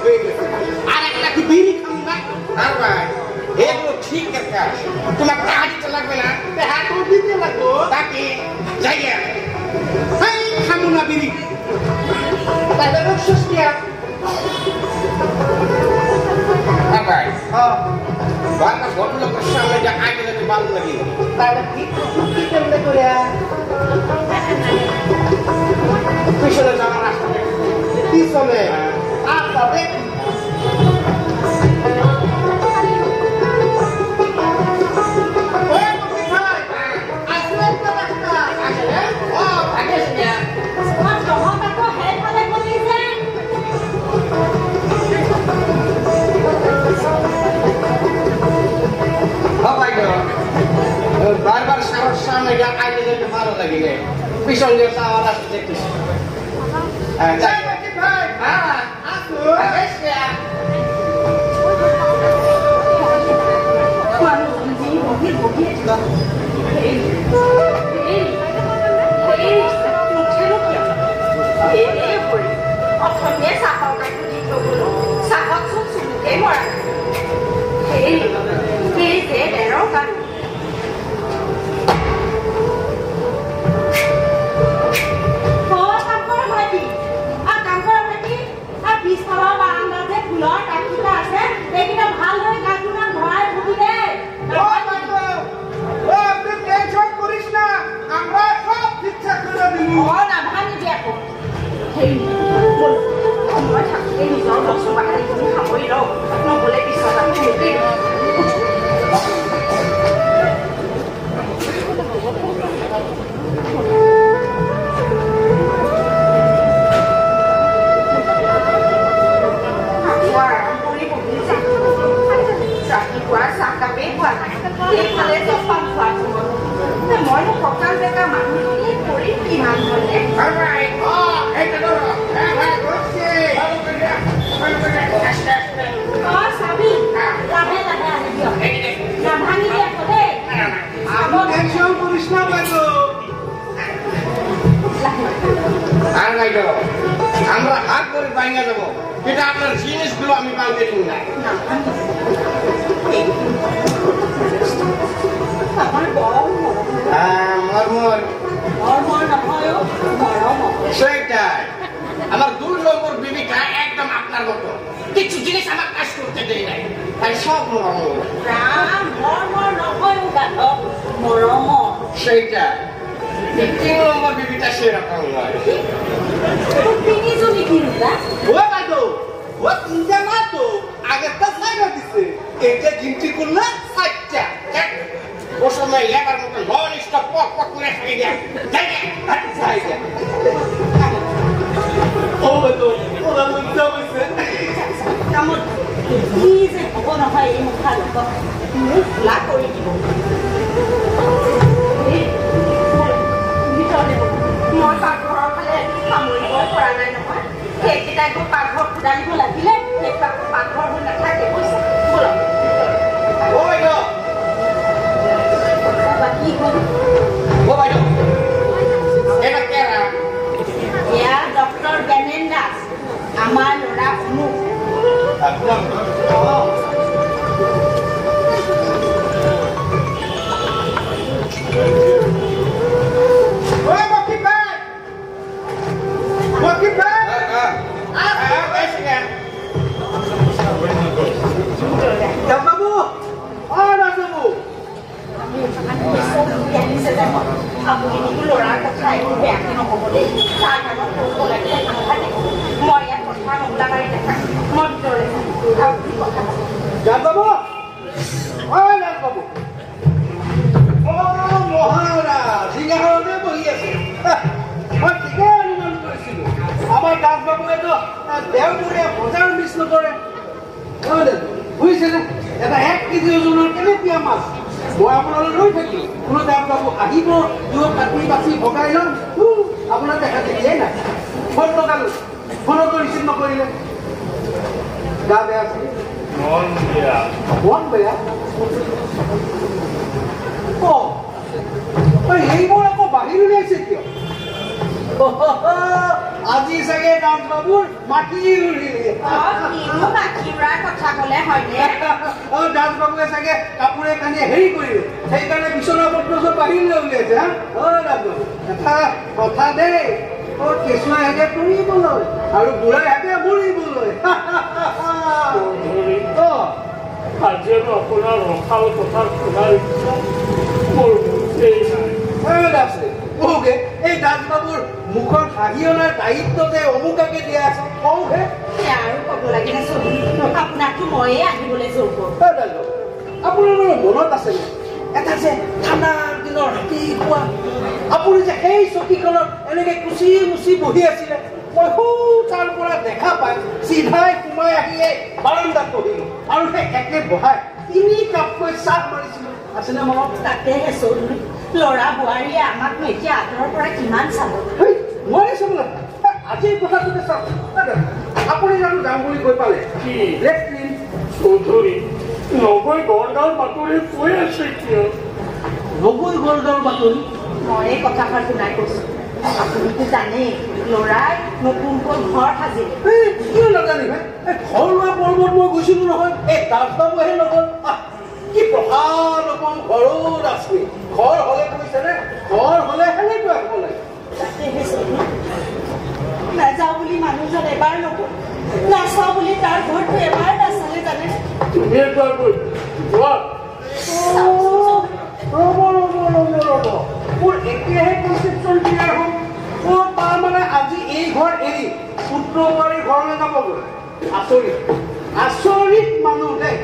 হয়ে গেছে আর একটা কি বিড়ি খাম না আর ভাই এগুলো ঠিক একটা তোমার টাকা দিতে লাগবে না টাকা তো দিতে লাগবো তাকে যাইয়া এই খামু না বিড়ি তাহলে রক্ষস কি আর ভাই বারবার বড় লোকের সামনে যা আগে যেতে ভালো লাগে তাহলে কি কেমনে করে পিছনে যাওয়ার রাস্তা পিছনে আচ্ছা দেখি বারবার সামনে সামনে আগে যেতে ভালো লাগে পিছন দিয়ে যাওয়ার রাস্তা দেখতেছি আমরা হাত করে ভাঙা যাবো এটা আপনার জিনিসগুলো আমি ভাঙতে দিব না সেটাই আমার 2 নম্বর বিবিটা একদম আপনার মতো কিছু জিনিস আমার কাজ করতে দেয় নাই তাই সব সেইটাই 3 নম্বর বিবিটা সেরকম নয় ও তিনটা না তো আগেরটা সাইডা দিছে এটা গিনতি করলে 7টা ও সময় লেবার মতো নন স্টপ পক পক করে খাই দেয় ও তো ওরা মধ্যে বসে কেমন কি যে হব নহয় এই মুখা লোক মুখ লা করে দিব মই পাকঘৰৰ ফালে সামৰিব পৰা নাই নহয় সেইকেইটা একো পাকঘৰ ফুটালিব লাগিলে পাকঘৰ হৈ নাথাকে পইচা বলক ও বাইদেউ কি হ'ল ও বাইদেউ এটা কেৰা এয়া ডক্টৰ জ্ঞানেন দাস আমাৰ ল'ৰা অনুপ একদম মই আপোনালৈ ৰৈ থাকিলো কোনো দাম বাবু আহিব দুয়ো কাটি বাছি ভগাই ল'ম আপোনাৰ দেখা দেখিয়ে নাই ফোন লগালো ফোনতো ৰিচিভ নকৰিলে গা বেয়া আছে মন বেয়া এইবোৰ আকৌ বাহিৰ উলিয়াইছে কিয় আজি চাগে দাসবাবুৰ মাটি উৰিলে কথা কলে হয়নে দাসবাবুৱে চাগে কাপোৰে কানিয়ে হেৰি কৰিলে সেইকাৰণে বিচনা পত্ৰ চব বাহিৰলৈ উলিয়াইছে দাসবাবু এটা কথা দেই কেঁচুৱা হেগে তুলিবলৈ আৰু বুঢ়া হেগে মৰিবলৈ আজি আপোনাৰ ৰখাল কথা শুনাৰ ইচ্ছা মোৰ মুঠেই নাই এই দাসবাবুৰ মুখৰ হাঁহি অনাৰ দায়িত্ব যে অমুকাকে দিয়া আছে কওঁহে আৰু ক'ব লাগে আপোনাকতো ময়ে আহিবলৈ জোৰ কৰোঁ আপোনাৰ মনত আছে এটা যে ঠাণ্ডাৰ দিনৰ ৰাতিপুৱা আপুনি যে সেই চকীখনত এনেকে কুচি মুচি বহি আছিলে মই তাৰ পৰা দেখা পাই চিধাই সোমাই আহিয়ে বাৰান্দাত বহিলো আৰু সেই একে বহাই 3 কাপকৈ চাহ মাৰিছিলো আছেনে মনত তাকেহে চৌধুৰী ল'ৰা বোৱাৰীয়ে আমাক এতিয়া আঁতৰৰ পৰা কিমান চাব মই চাবলৈ আজিৰ কথাটোতে চাওক আপুনি জানো যাম বুলি কৈ পালে কি লেট্ৰিন চৌধুৰী নগৈ গড়গাঁৱৰ বাতৰি কৈ আছে কিয় নগৈ গড়গাঁৱৰ বাতৰি মই এই কথাষাৰ শুনাই কৈছো আপুনিতো জানেই ল'ৰাই নতুনকৈ ঘৰ সাজিলে কিয় নাজানিম ঘৰ লোৱা পৰ্বত মই গৈছিলো নহয় এই দাসবাবুহে নগল কি প্ৰসাদ অকণ ঘৰত আছে ঘৰ হলে কৈছেনে ঘৰ হলে সেনেকৈ আহিব লাগে তাকেহে নাযাওঁ বুলি মানুহজন এবাৰ নগ'ল নাচাওঁ বুলি তাৰ ঘৰটো এবাৰ নাচালে জানে তুমি এবাৰ গৈ যোৱা মোৰ এতিয়াহে কনচেপশ্যন ক্লিয়াৰ হ'ল তাৰমানে আজি এই ঘৰ এৰি পুত্ৰবাৰীৰ ঘৰলৈ যাবগৈ আচৰিত মানুহ দেই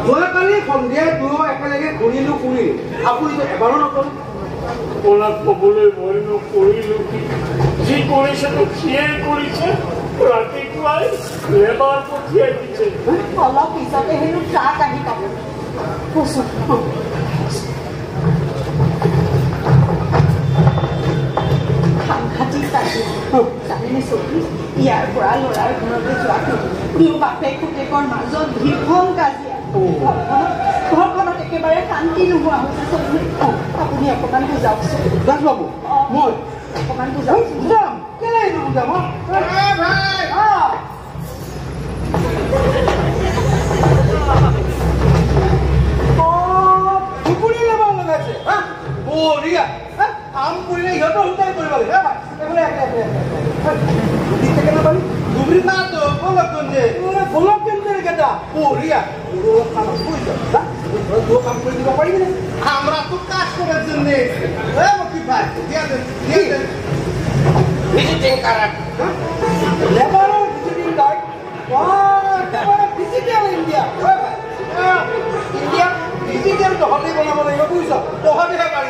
যোৱাকালি সন্ধিয়া দুয়ো একেলগে ঘূৰিলো ফুৰিলো আপুনিতো এবাৰো নক'ল আপোনাক ক'বলৈ মই নকৰিলোঁ কি যি কৰিছেতো সিয়েই কৰিছে ৰাতিপুৱাই লেবাৰ পঠিয়াই দিছে অলপ পিছতে হেনো ট্ৰাক আহি পাব সাংঘাতিক তাকে জানেনে চৌধুৰী ইয়াৰ পৰা ল'ৰাৰ ঘৰলৈ যোৱাটো দুয়ো বাপেক পুতেকৰ মাজত ভীষণ কাজিয়া ঘৰখনত একেবাৰে শান্তি নোহোৱা হৈছে চৌধুৰী আপুনি অকণমান বুজাওকচোন দাসবাবু মই অকণমান বুজাওকচোন বুজাম কেলে নুবুজাম টুকুৰি ল'ব লগাইছে বঢ়িয়া কাম কৰিলে সিহঁতৰ সোনকালে কৰিব লাগে এইফালে গোলক কেন্দ্রের কেটা বঢ়িয়া কাম করে দিব পারি না আমরা তো কাজ করার জন্য visiting card labour visiting card digital India India digital তো হলেই বনাব লাগিব বুঝছ তহঁতেহে পাৰি